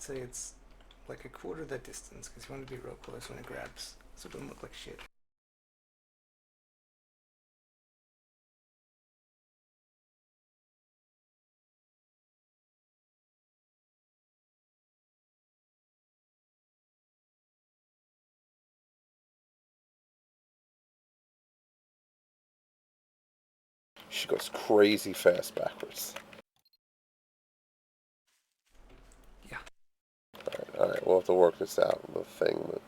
say it's like a quarter that distance because you want to be real close when it grabs so it doesn't look like shit. She goes crazy fast backwards. Yeah. Alright, we'll have to work this out. The thing.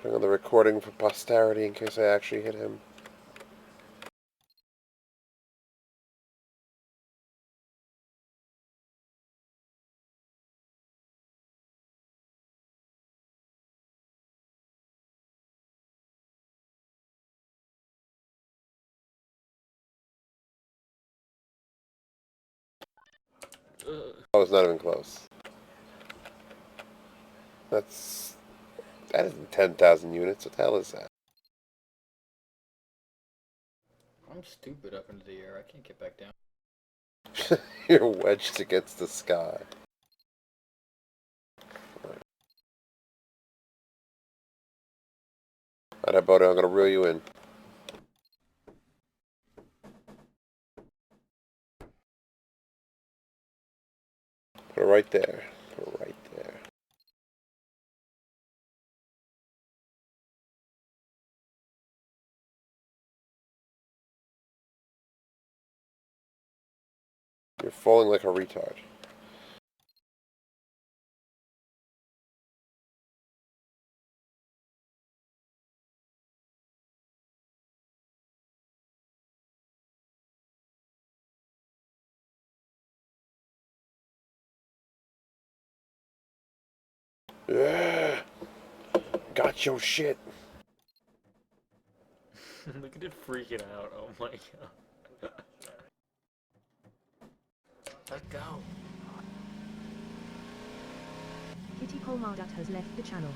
Putting on the recording for posterity in case I actually hit him. I was not even close. That isn't 10,000 units. What the hell is that? I'm stupid up into the air. I can't get back down. You're wedged against the sky. Alright, buddy, I'm gonna reel you in. Put it right there. Put it right there. You're falling like a retard. Yeah. Got your shit. Look at it freaking out. Oh my god. Let go. Kitty Colmardat has left the channel.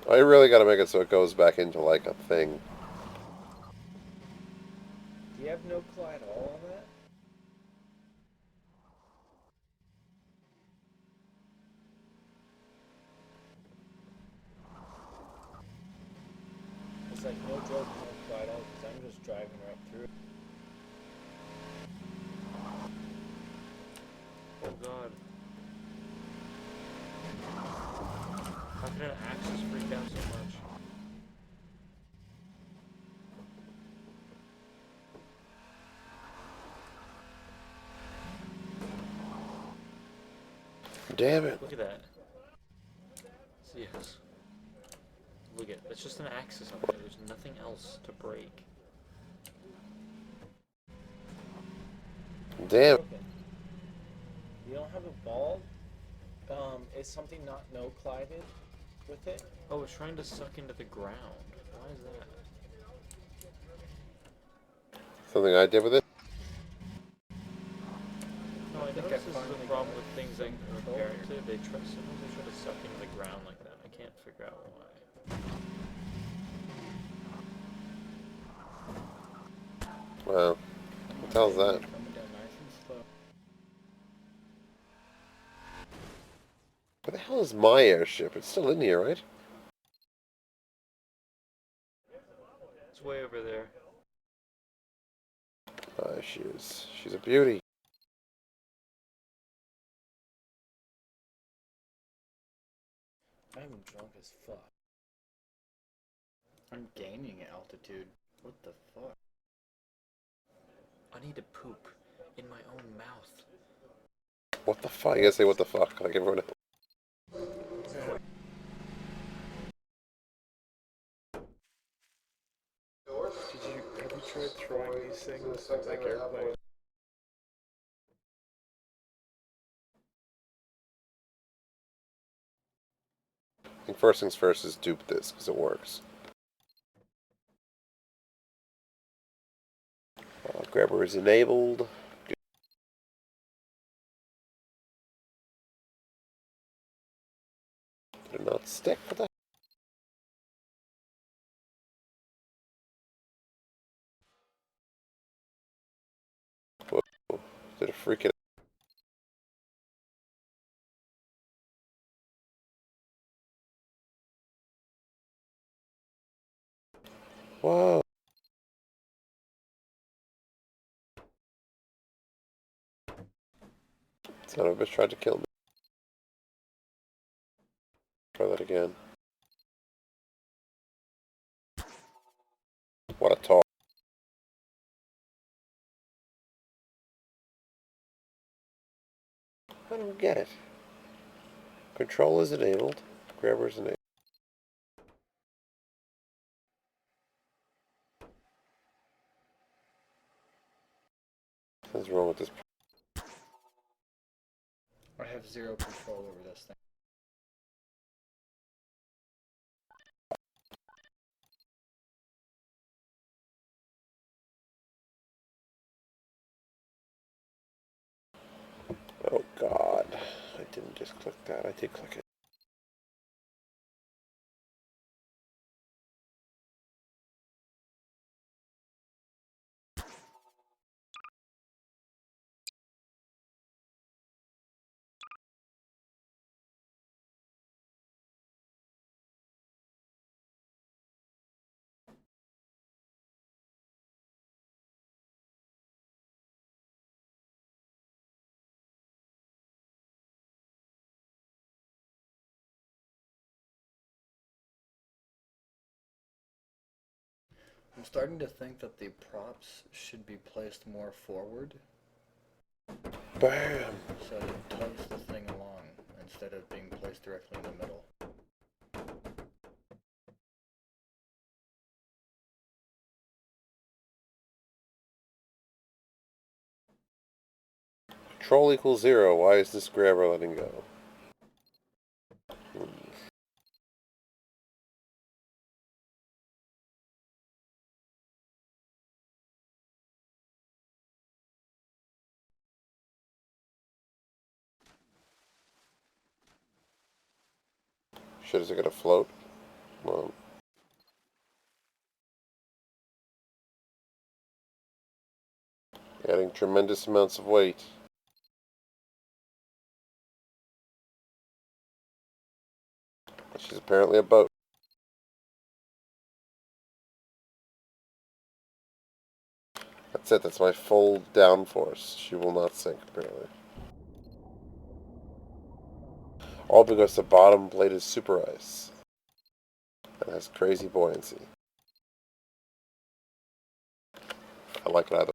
I really gotta make it so it goes back into like a thing. Do you have no claw at all on that? It's like no joke, no claw at all, because I'm just driving right through it. Oh god. How can an axis freak out so much? Damn it. Look at that. Yes. Look at it. It's just an axis up there. There's nothing else to break. Damn. Broken. You don't have a ball? Is something not no-collided with it? Oh, it's trying to suck into the ground. Why is that? Something I did with it? No, I noticed this is the problem with things like character. Sometimes they try to suck into the ground like that. I can't figure out why. Wow. What the hell's that? Coming down nice and slow. Where the hell is my airship? It's still in here, right? It's way over there. She's a beauty. I'm drunk as fuck. I'm gaining altitude. What the fuck? I need to poop in my own mouth. What the fuck? You gotta say what the fuck. Like everyone else. Have you tried throwing these things like airplanes? I think first things first is dupe this, because it works. Grabber is enabled. Did it not stick? What the freaking. Whoa. Son of a bitch tried to kill me. Try that again. What a talk. I don't get it. Control is enabled. Grabber is enabled. What's wrong with this? I have zero control over this thing. Oh god. I didn't just click that. I did click it. I'm starting to think that the props should be placed more forward Bam! so that it tugs the thing along instead of being placed directly in the middle. Control equals 0. Why is this grabber letting go? Shit, is it gonna float? Well, adding tremendous amounts of weight. She's apparently a boat. That's it, that's my full downforce. She will not sink, apparently. All because the bottom blade is super ice. And has crazy buoyancy. I like it either.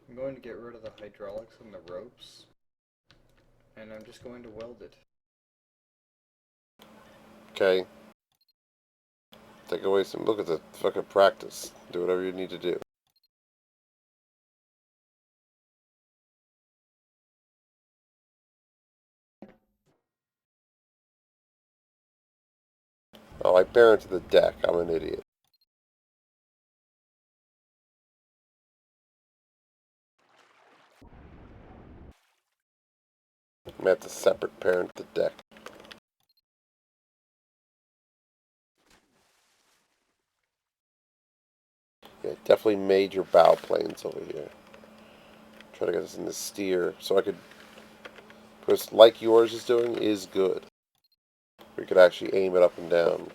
I'm going to get rid of the hydraulics and the ropes, and I'm just going to weld it. Okay. Take away some. Look at the fucking practice. Do whatever you need to do. Oh, I bear into the deck. I'm an idiot. I'm gonna have to separate parent the deck. Yeah, definitely major bow planes over here. Try to get this in the steer so I could. Because like yours is doing is good. We could actually aim it up and down.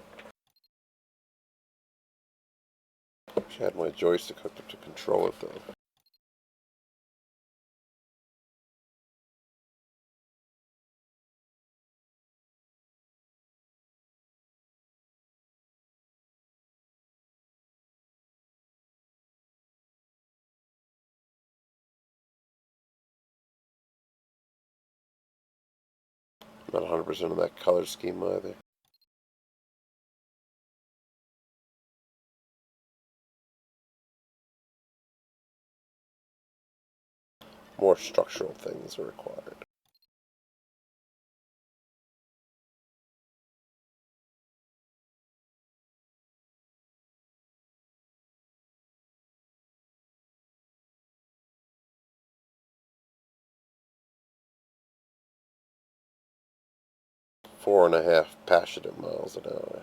Wish I had my joystick hooked up to control it though. Not 100% on that color scheme either. More structural things are required. 4.5 passionate miles an hour.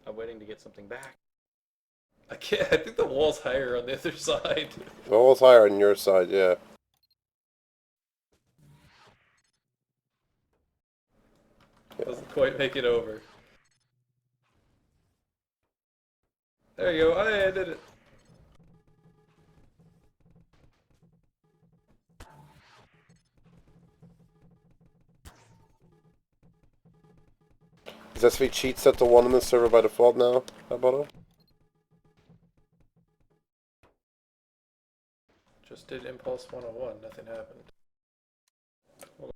I'm waiting to get something back. I can't. I think the wall's higher on the other side. The wall's higher on your side, yeah. Doesn't quite make it over. There you go. I did it. Is SV cheat set to 1 in the server by default now? How about it? Just did Impulse 101. Nothing happened. Hold on.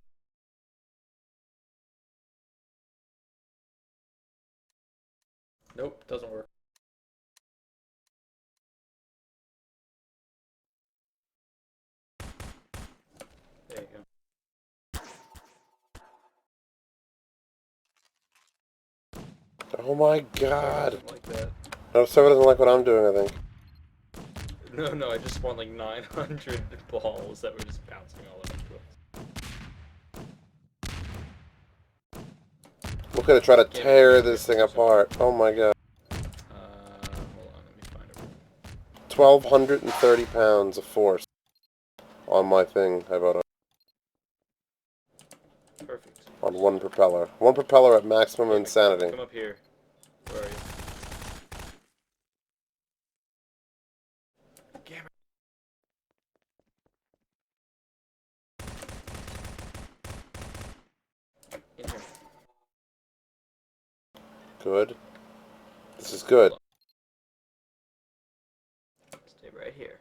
Nope, doesn't work. There you go. Oh my god. Something like that. No, server doesn't like what I'm doing, I think. No, I just spawned like 900 balls that were just bouncing all over the place. We're gonna try to tear this thing apart. Oh my god. Hold on, let me find it. 1,230 pounds of force on my thing. How about it? Perfect. On one propeller. One propeller at maximum insanity. Come up here. Where are you? Gamma. In here. Good. This is good. Stay right here.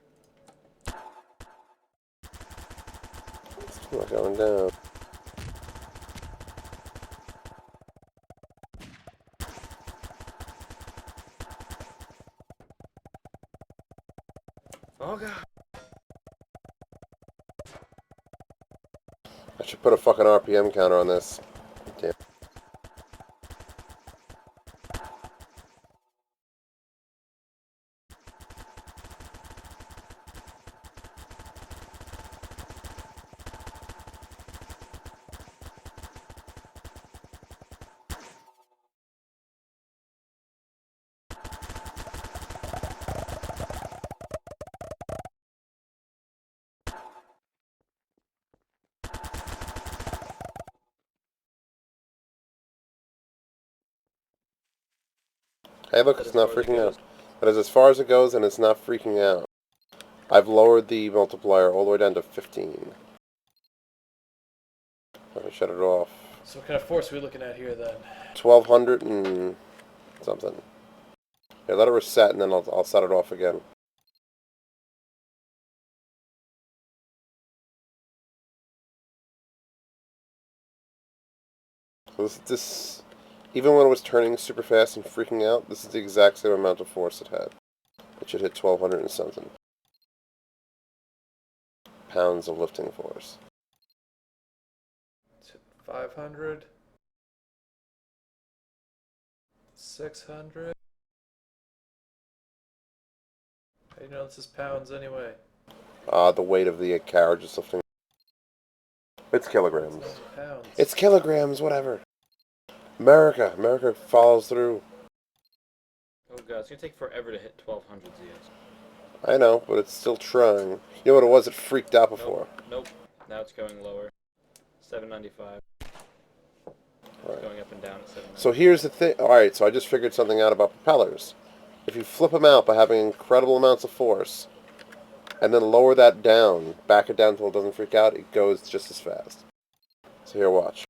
It's not going down. Oh god. I should put a fucking RPM counter on this. Damn. Hey look, it's not freaking out. That is as far as it goes and it's not freaking out. I've lowered the multiplier all the way down to 15. Let me shut it off. So what kind of force are we looking at here then? 1,200 and something. Yeah, let it reset and then I'll set it off again. So this, even when it was turning super fast and freaking out, this is the exact same amount of force it had. It should hit 1,200 and something pounds of lifting force. 500. 600. How do you know this is pounds anyway? The weight of the carriage is lifting. It's kilograms. It's not pounds. It's kilograms, whatever. America follows through. Oh god, it's gonna take forever to hit 1200 ZS. I know, but it's still trying. You know what it was? It freaked out before. Nope. Now it's going lower. 795. Right. Going up and down at 795. So here's the thing. Alright, so I just figured something out about propellers. If you flip them out by having incredible amounts of force, and then lower that down, back it down until it doesn't freak out, it goes just as fast. So here, watch.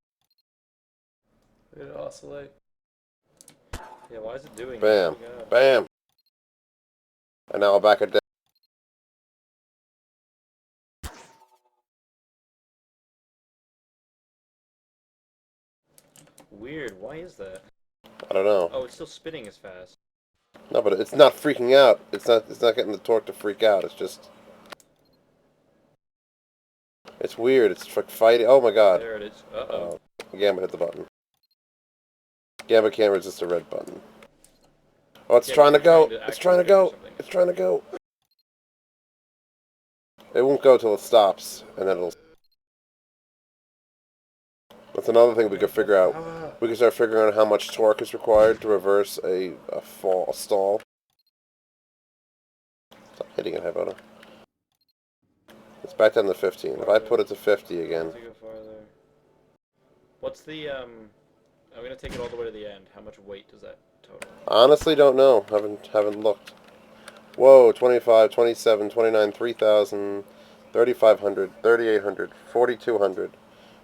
Did it oscillate? Yeah, why is it doing Bam. that? Oh, God. Bam. And now I'll back it down. Weird, why is that? I don't know. Oh, it's still spinning as fast. No, but it's not freaking out. It's not getting the torque to freak out. It's just It's weird. It's like fighting. Oh my god. There it is. Uh-oh. Gambit hit the button. Gambit can't resist the red button. Oh, it's Yeah, trying to you're go. trying to It's trying to actually go. fix something. It's trying to go. It won't go till it stops, and then it'll... That's another thing we could figure out. We can start figuring out how much torque is required to reverse a stall. Stop hitting it, Hibona. It's back down to 15. If I put it to 50 again... To go farther. What's the, I'm gonna take it all the way to the end. How much weight does that total? Honestly, don't know. Haven't looked. Whoa, 25, 27, 29, 3,000, 3,500, 3,800, 4,200,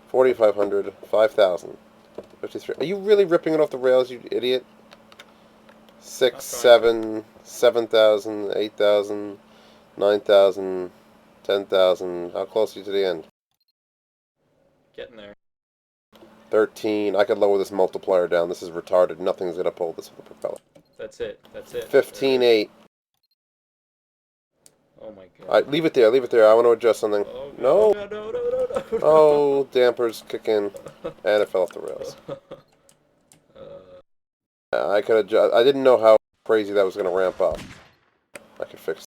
4,500, 5,000, 53. Are you really ripping it off the rails, you idiot? 6, 7, 7,000, 8,000, 9,000, 10,000. How close are you to the end? Getting there. 13. I could lower this multiplier down. This is retarded. Nothing's going to pull this with the propeller. That's it. That's it. 15, 8. Oh my god. Alright, leave it there. Leave it there. I want to adjust something. Oh, God. No. Oh, no. Oh, dampers kick in, and it fell off the rails. I could adjust. I didn't know how crazy that was going to ramp up. I could fix it.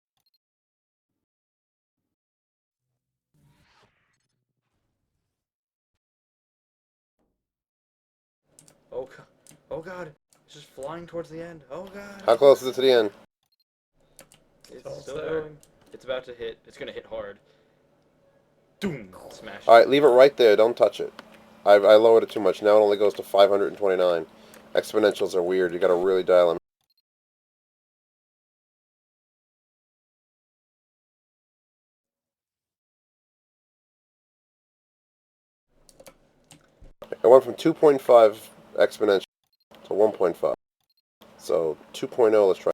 Oh god. It's just flying towards the end. Oh god. How close is it to the end? It's still going. It's about to hit. It's gonna hit hard. Doom. Smash. Alright, leave it right there. Don't touch it. I lowered it too much. Now it only goes to 529. Exponentials are weird. You gotta really dial them. It went from 2.5 exponential to 1.5. So 2.0, let's try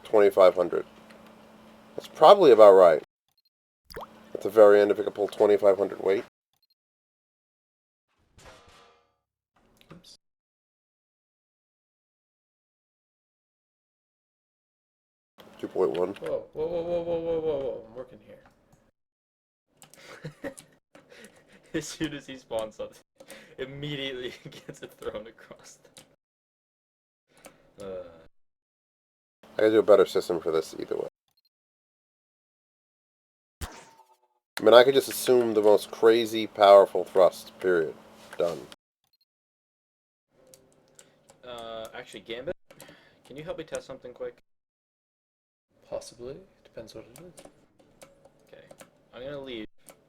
2,500. That's probably about right. At the very end, if it could pull 2,500 weight. Oops. 2.1. Whoa. I'm working here. As soon as he spawns something, immediately gets it thrown across. I gotta do a better system for this either way. I mean, I could just assume the most crazy, powerful thrust, period. Done. Actually, Gambit, can you help me test something quick? Possibly. Depends what it is. Okay. I'm gonna leave.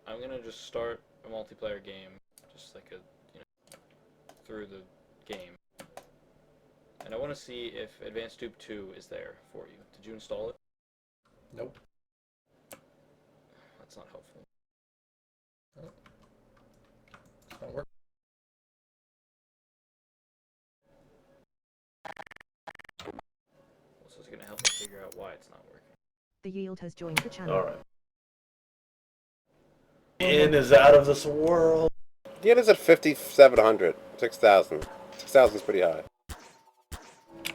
I'm gonna just start a multiplayer game, just like through the game. And I want to see if Advanced Dupe 2 is there for you. Did you install it? Nope. That's not helpful. Oh. It's not working. This is gonna help me figure out why it's not working. The yield has joined the channel. Alright. In is out of this world. The end is at 5,700. 6,000. 6,000 is pretty high.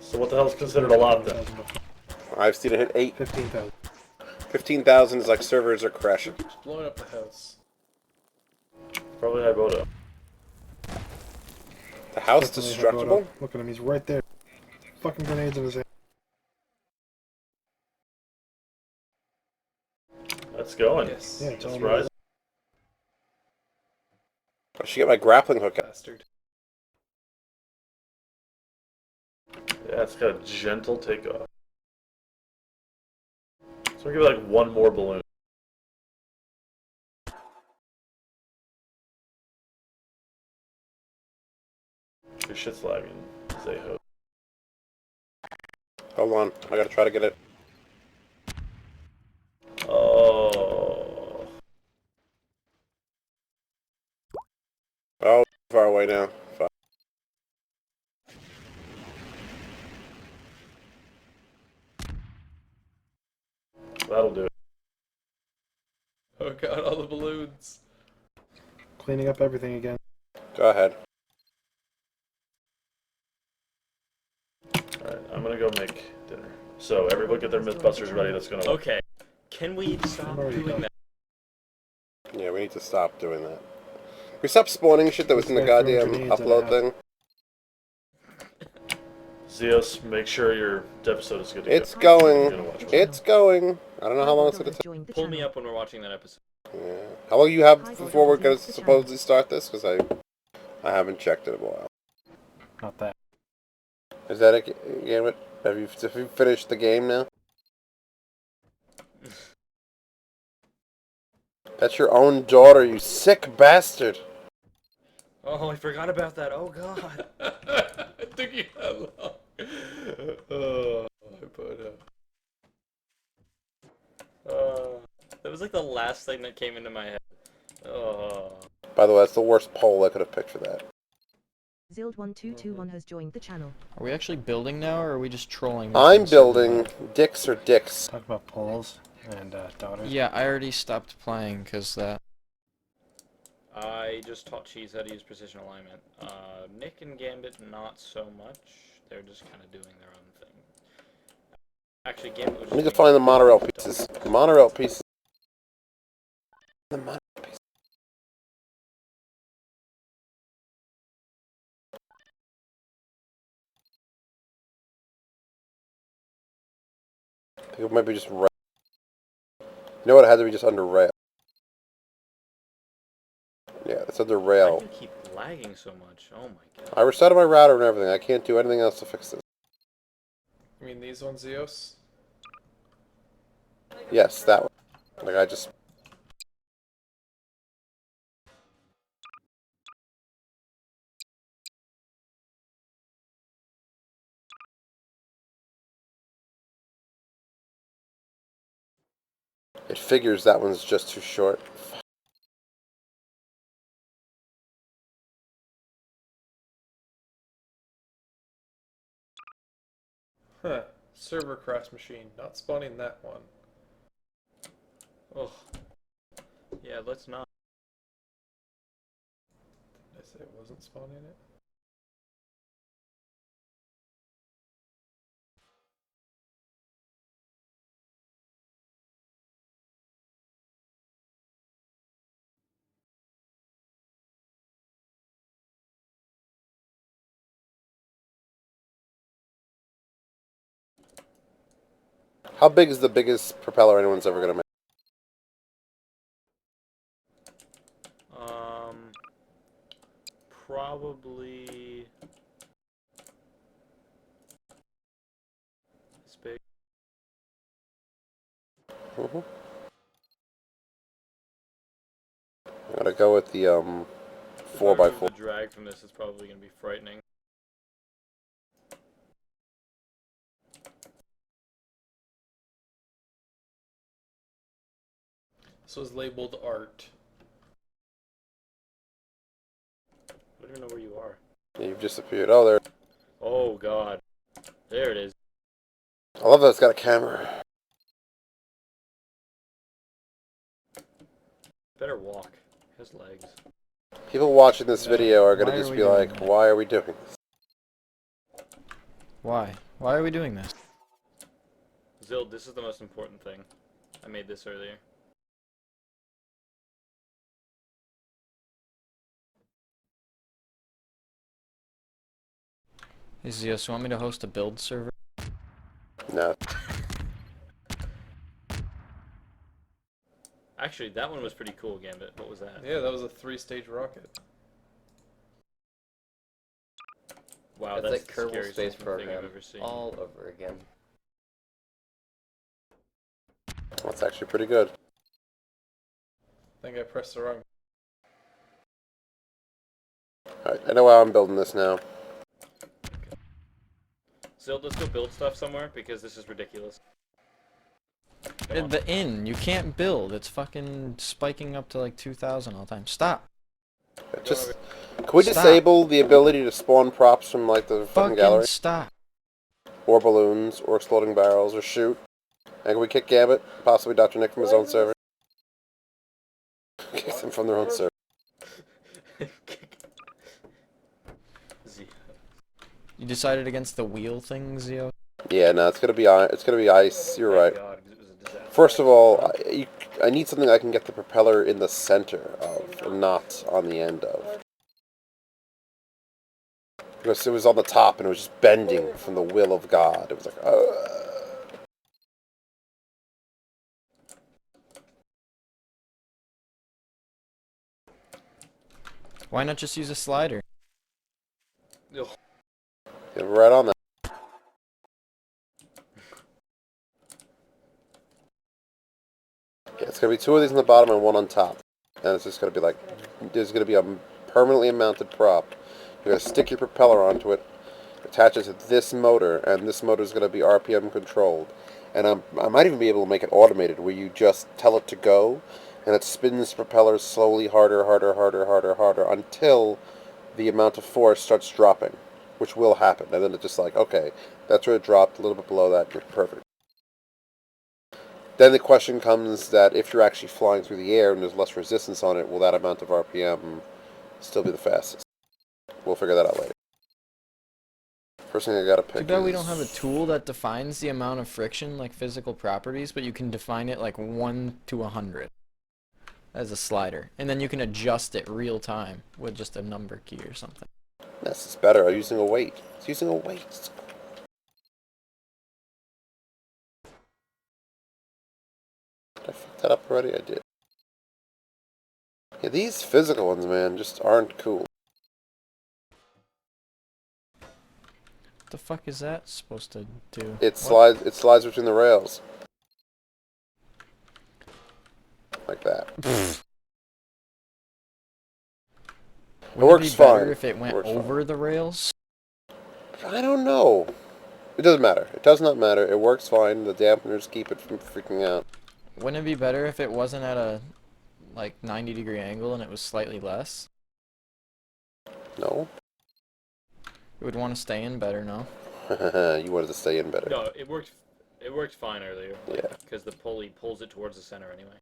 So what the hell is considered a lot then? I've seen it hit 8. 15,000. 15,000 is like servers are crashing. It's blowing up the house. Probably Hiboto. The house Definitely destructible? Hiboto. Look at him, he's right there. Fucking grenades in his hand. That's going. Yes. Yeah, it's It's all rising. I should get my grappling hook out. Bastard. Yeah, it's got a gentle takeoff. So we give it like one more balloon. Your shit's lagging. Say ho. Hold on. I gotta try to get it. Oh. Oh, far away now. Fuck. That'll do it. Oh god, all the balloons. Cleaning up everything again. Go ahead. Alright, I'm gonna go make dinner. So everybody get their Mythbusters ready, that's gonna Okay. Can we stop already doing done. that? Yeah, we need to stop doing that. We stop spawning shit that was in the goddamn upload thing. Zeus, make sure your episode is good to It's go. going. It's going. I don't know how long it's Hi, gonna has take. joined the Pull me channel. up when we're watching that episode. Yeah. How long you have Hi, before we're gonna welcome to the supposedly start this? Because I haven't checked it in a while. Not that. Is that a game? Have you finished the game now? That's your own daughter, you sick bastard. Oh, I forgot about that. Oh god. It took you that long. Oh, That was like the last thing that came into my head. Oh. By the way, that's the worst poll I could have picked for that. Zild1221 has joined the channel. Are we actually building now, or are we just trolling? I'm building dicks or dicks. Talk about polls and daughters. Yeah, I already stopped playing because that. I just taught Cheese how to use precision alignment. Nick and Gambit, not so much. They're just kind of doing their own thing. Actually, Gambit was I need to just find the doing monorail stuff. pieces. Monorail pieces. The monorail pieces. I think it might be just rail. You know what? It had to be just under rail. Yeah, it's under Why rail. do you keep lagging so much? Oh my god. I resetted my router and everything. I can't do anything else to fix this. You mean these ones, Zeus? Yes, that one. Like I just. It figures that one's just too short. Huh. Server crash machine. Not spawning that one. Ugh. Yeah, let's not. Did I say it wasn't spawning it? How big is the biggest propeller anyone's ever gonna make? Probably this big. I'm gonna go with the 4x4. The drag from this is probably gonna be frightening. This was labeled art. I don't even know where you are. Yeah, you've disappeared. Oh, there. Oh god. There it is. I love that it's got a camera. Better walk. He has legs. People watching this video are gonna Why are just we be doing like, that? why are we doing this? Why? Why are we doing this? Zild, this is the most important thing. I made this earlier. Hey Zeus, you want me to host a build server? No. Actually, that one was pretty cool, Gambit. What was that? Yeah, that was a 3-stage rocket. Wow, It's that's like the Kerbal scariest Space looking thing I've Program ever seen. all over again. That's actually pretty good. I think I pressed the wrong. Alright, I know how I'm building this now. Zild, let's go build stuff somewhere because this is ridiculous. Come on. The inn, you can't build. It's fucking spiking up to like 2,000 all the time. Stop. Just, can we Stop. disable the ability to spawn props from like the fucking Fucking gallery? stop. Or balloons, or exploding barrels, or shoot? And can we kick Gambit, possibly Dr. Nick from his own server? Kick them from their own server. Z. You decided against the wheel thing, Zeo? Yeah, no, it's gonna be ice. You're Thank right. God, 'cause it was a disaster. First of all, I need something I can get the propeller in the center of, and not on the end of. Because it was on the top, and it was just bending from the will of God. It was like, Why not just use a slider? Ugh. yeah, right on that. Yeah, it's going to be 2 of these on the bottom and 1 on top. And it's just going to be like, there's going to be a permanently mounted prop. You're going to stick your propeller onto it, attach it to this motor, and this motor is going to be RPM controlled. And I might even be able to make it automated, where you just tell it to go, and it spins the propeller slowly harder, harder, harder, harder, harder, until the amount of force starts dropping, which will happen. And then it's just like, okay, that's where it dropped, a little bit below that, you're perfect. Then the question comes that if you're actually flying through the air and there's less resistance on it, will that amount of RPM still be the fastest? We'll figure that out later. First thing I gotta pick Too bad is... we don't have a tool that defines the amount of friction, like physical properties, but you can define it like 1 to 100 as a slider. And then you can adjust it real time with just a number key or something. This is better. I'm using a weight. It's using a weight. Did I fuck that up already? I did. Yeah, these physical ones, man, just aren't cool. What the fuck is that supposed to do? It slides between the rails. Like that. Would works it be better fine. if it went Works fine. over the rails? I don't know. It doesn't matter. It does not matter. It works fine. The dampeners keep it from freaking out. Wouldn't it be better if it wasn't at a like 90-degree angle and it was slightly less? No? It would want to stay in better, no? You wanted to stay in better. No, it worked. It worked fine earlier. Yeah. Because the pulley pulls it towards the center anyway.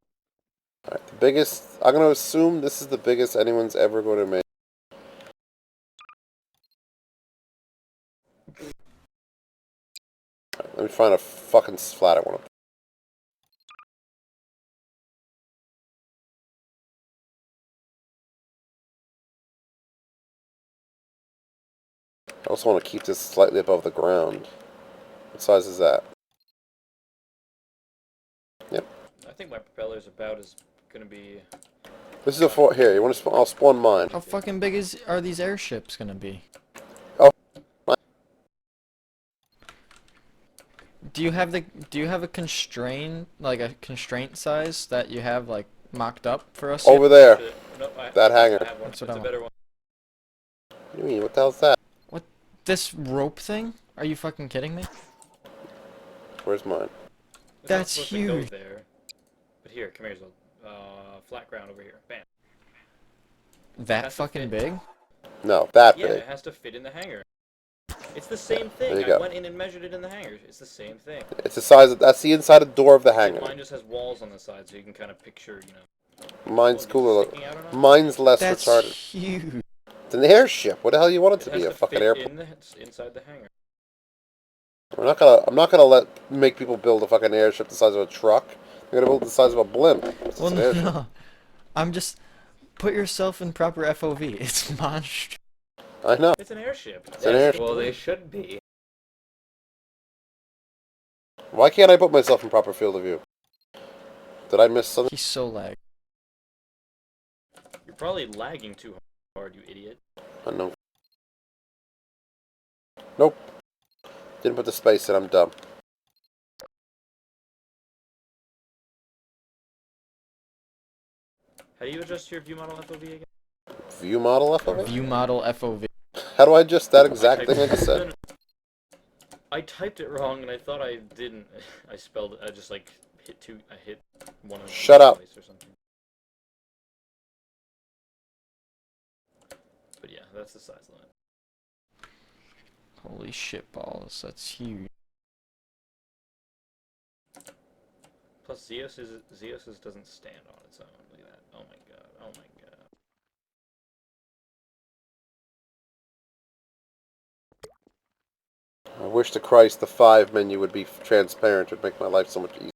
Alright, the biggest... I'm going to assume this is the biggest anyone's ever going to make. Right, let me find a fucking flatter one. I also want to keep this slightly above the ground. What size is that? Yep. I think my propeller's about as gonna be. This is a four. Here, you want to spawn? I'll spawn mine. How fucking big are these airships gonna be? Oh, mine. Do you have a constraint, like a constraint size that you have like mocked up for us? Over there. No, That hanger. I have one. That's It's what I a want. better one. What do you mean? What the hell's that? This rope thing? Are you fucking kidding me? Where's mine? It's not That's supposed to go huge. there. But here, come here, Zol. Flat ground over here. Bam. That That's a fucking fit. big? No, that Yeah, big. it has to fit in the hanger. It's the same thing. there you I go. went in and measured it in the hanger. It's the same thing. It's the size of... That's the inside of the door of the And hanger. mine just has walls on the side, so you can kind of picture, you know. Mine's what, cooler. sticking out or not? Mine's less That's retarded. huge. It's an airship. What the hell you want it It to has be? A to fucking fit airplane? inside the hanger. I'm not gonna make people build a fucking airship the size of a truck. They're gonna build it the size of a blimp. It's Well, an airship. no. I'm just... Put yourself in proper FOV. It's monstrous. I know. It's an airship. It's an airship. Well, they should be. Why can't I put myself in proper field of view? Did I miss something? He's so lag. You're probably lagging too hard, you idiot. I know. Nope. Didn't put the space in. I'm dumb. How do you adjust your view model FOV again? View model FOV? View model FOV. How do I adjust that exact thing I just No, said? no. I typed it wrong and I thought I didn't. I spelled it. I just like I hit one of the Shut up. twice or something. But yeah, that's the size limit. Holy shit balls. That's huge. Plus Zeus's doesn't stand on its own. Look at that. Oh my god. Oh my god. I wish to Christ the 5 menu would be transparent. It would make my life so much easier.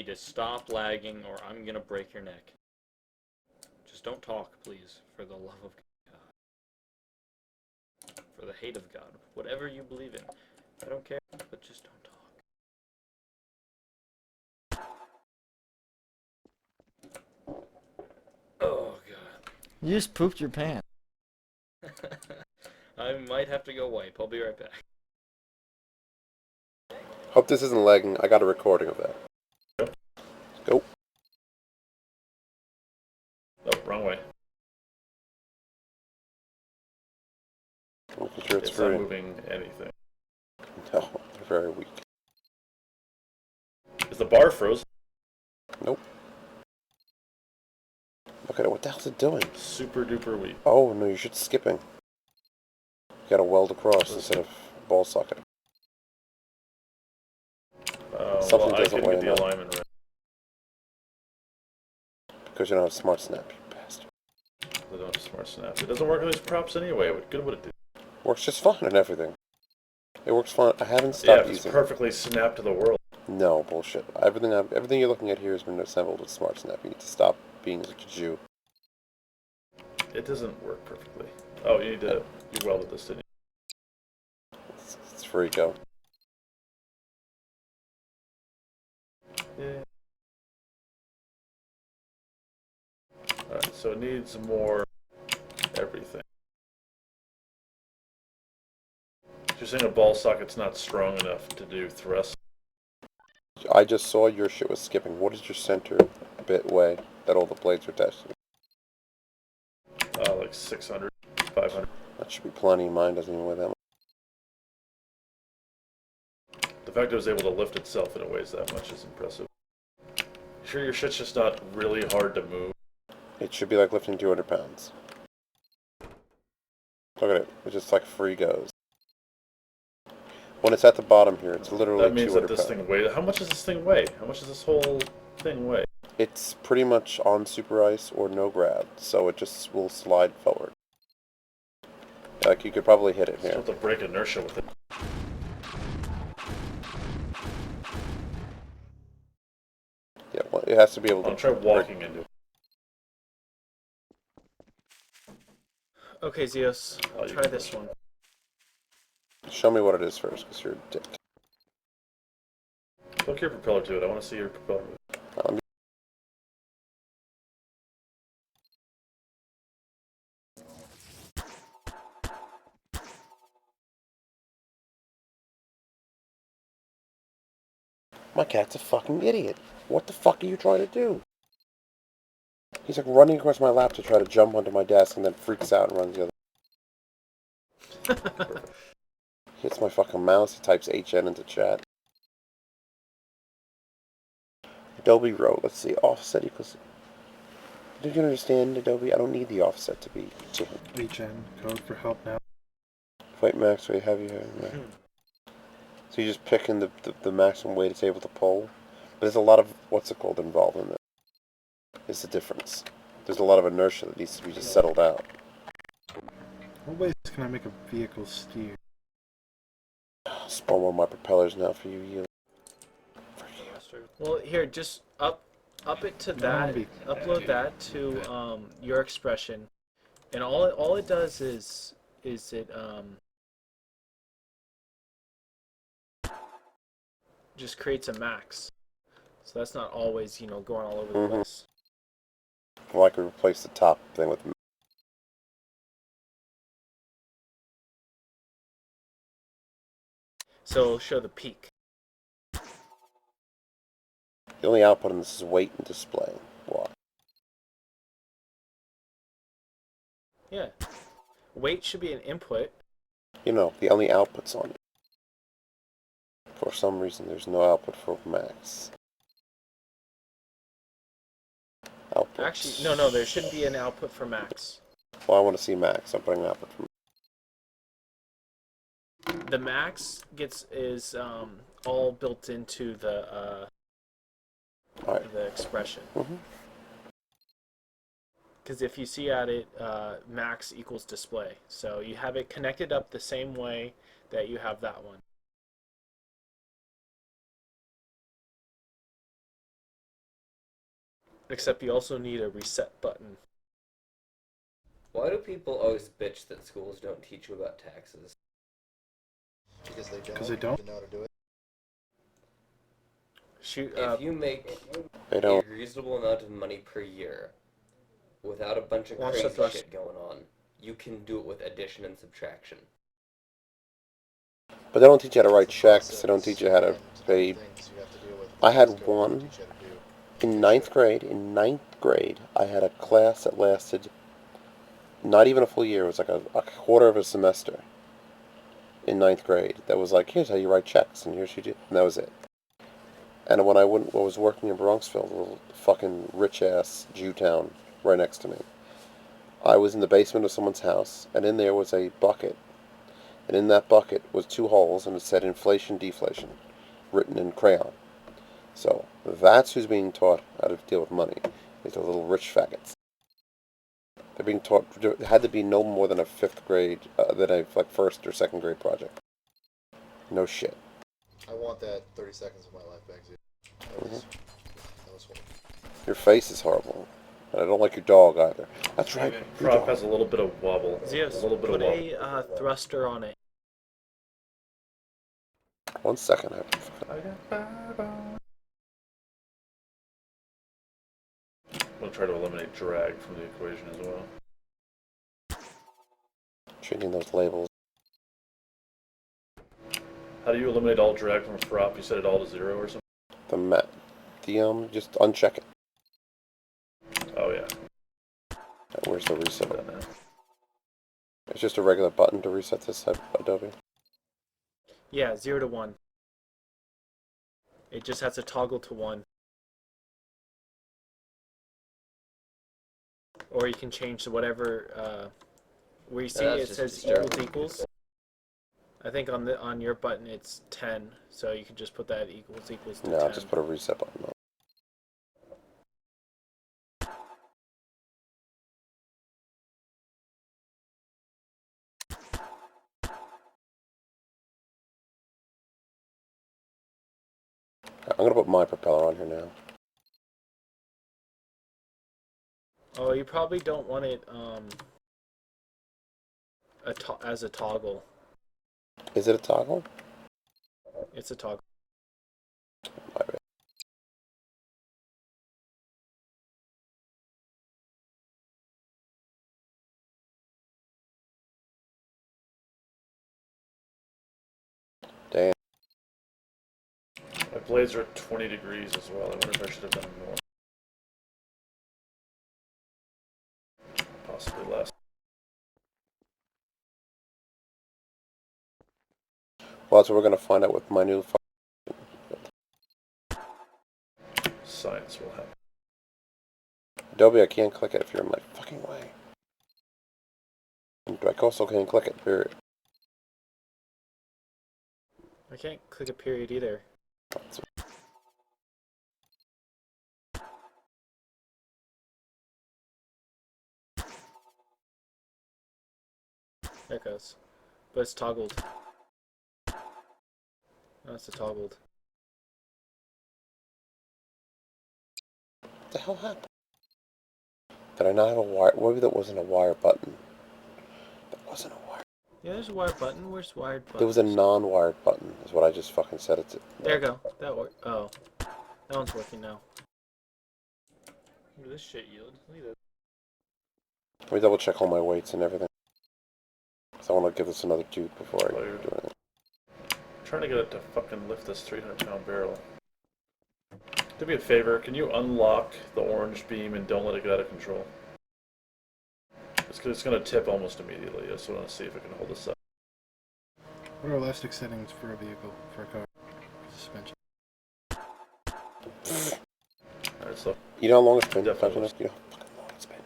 need to stop lagging or I'm gonna break your neck. Just don't talk, please, for the love of God. For the hate of God. Whatever you believe in. I don't care, but just don't talk. Oh, God. You just pooped your pants. I might have to go wipe. I'll be right back. Hope this isn't lagging. I got a recording of that. Go. Oh, wrong way. Making sure it's It's not free. moving anything. No, they're very weak. Is the bar frozen? Nope. Look at it. What the hell's it doing? Super duper weak. Oh, no, you should skipping. You gotta weld across instead of ball socket. Something Well, I doesn't couldn't weigh get the enough. alignment right. Because you don't have smart snap, you bastard. I don't have smart snap. It doesn't work with these props anyway. What good would it do? Works just fine and everything. It works fine. I haven't Yeah, stopped if it's using it. perfectly snapped to the world. No, bullshit. Everything you're looking at here has been assembled with smart snap. You need to stop being such a Jew. It doesn't work perfectly. Oh, you welded this, didn't It's free, go. you? Yeah. Alright, so it needs more everything. You're saying a ball socket's not strong enough to do thrust? I just saw your shit was skipping. What is your center bit weigh that all the blades are attached to? Like 600, 500. That should be plenty. Mine doesn't even weigh that much. The fact it was able to lift itself and it weighs that much is impressive. Sure your shit's just not really hard to move? It should be like lifting 200 pounds. Look at it. It just like free goes. When it's at the bottom here, it's literally That means 200 that this pounds. thing weighs... How much does this thing weigh? How much does this whole thing weigh? It's pretty much on super ice or no grab, so it just will slide forward. Like, you could probably hit it You're here. supposed to break inertia with it. Yeah, well, it has to be able to... I'll try walking into it. Okay, Zeus, Oh, you try can this push one. Show me what it is first, because you're a dick. Hook your propeller to it. I want to see your propeller move. Um, My cat's a fucking idiot. What the fuck are you trying to do? He's like running across my lap to try to jump onto my desk and then freaks out and runs the other. He hits my fucking mouse, he types HN into chat. Adobe wrote, let's see, offset equals... Did you understand, Adobe? I don't need the offset to be... Regen, code for help now. Wait, max weight, heavy, heavy. So you're just picking the maximum weight it's able to pull. But there's a lot of, what's it called, involved in it. Is the difference. There's a lot of inertia that needs to be just settled out. What ways can I make a vehicle steer? Spawn one of my propellers now for you, you. Well, here, just up it to that. Upload that to your expression, and all it does is it just creates a max. So that's not always going all over the place. Well, I could replace the top thing with... So it'll show the peak. The only output on this is weight and display. Why? Yeah. Weight should be an input. You know, the only output's on it. For some reason, there's no output for max. Output. Actually, no, there shouldn't be an output for max. Well, I want to see max. I'm putting output for... The max is all built into the Alright. the expression. Mm-hmm. Because if you see at it, max equals display. So you have it connected up the same way that you have that one. Except you also need a reset button. Why do people always bitch that schools don't teach you about taxes? Because they don't. Because they don't? Know how to do it. Shoot. If you make They a don't. reasonable amount of money per year without a bunch of Watch the crazy thrust. shit going on, you can do it with addition and subtraction. But they don't teach you how to write checks. They don't teach you how to pay. Things you have to deal with. I had Teach one you how to do. in ninth grade. In ninth grade, I had a class that lasted not even a full year. It was like a quarter of a semester in ninth grade. That was like, here's how you write checks, and here's you do, and that was it. And when I was working in Bronxville, a little fucking rich-ass Jew town right next to me, I was in the basement of someone's house, and in there was a bucket. And in that bucket was 2 holes, and it said inflation, deflation, written in crayon. So that's who's being taught how to deal with money, is the little rich faggots. They're being taught, it had to be no more than a 5th grade, than a like 1st or 2nd grade project. No shit. I want that 30 seconds of my life back, dude. That was funny. Your face is horrible. And I don't like your dog either. That's right. your Prop dog. has a little bit of wobble. Zeus, a little bit put of wobble. a thruster on it. 1 second. I'm going to try to eliminate drag from the equation as well. Changing those labels. How do you eliminate all drag from a prop? You set it all to 0 or something? Just uncheck it. Oh, yeah. Where's the reset? Got that now. It's just a regular button to reset this Adobe. Yeah, 0 to 1. It just has to toggle to 1. Or you can change to whatever. Where you see That's it just says disturbing. equals. I think on your button it's 10, so you can just put that equals to No, 10. just put a reset button on. I'm gonna put my propeller on here now. Oh, you probably don't want it as a toggle. Is it a toggle? It's a toggle. My bad. Damn. My blades are at 20 degrees as well. I wonder if I should have done more. Possibly less. Well, that's what we're gonna find out with my new. Science will happen. Adobe, I can't click it if you're in my fucking way. And I also can't click it. Period. I can't click a period either. There it goes. But it's toggled. No, it's toggled. What the hell happened? Did I not have a wire? Maybe that wasn't a wire button. That wasn't a wire. Yeah, there's a wired button. Where's wired button? There was a non-wired button, is what I just fucking said it to. There you go. That worked. Oh. That one's working now. Look at this shit yield. Look at that. Let me double check all my weights and everything. Because I want to give this another toot before I do it. I'm trying to get it to fucking lift this 300-pound barrel. Do me a favor, can you unlock the orange beam and don't let it get out of control? It's going to tip almost immediately. I just want to see if it can hold this up. What are elastic settings for a vehicle, for a car? Suspension. Alright, so You know how long it's been? Definitely. You know how fucking long it's been.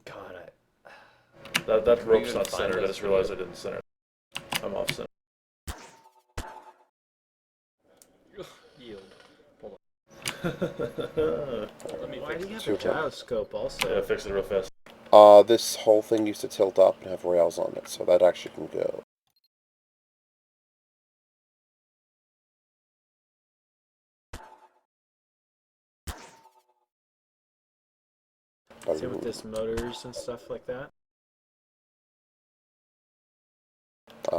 God, that Where you rope's gonna not find centered. I this just realized I didn't center it. I'm off center. Yield. Yeah, Let me Why fix do you this. have a gyroscope also? fix it real fast. This whole thing used to tilt up and have rails on it, so that actually can go. Same with this motors and stuff like that.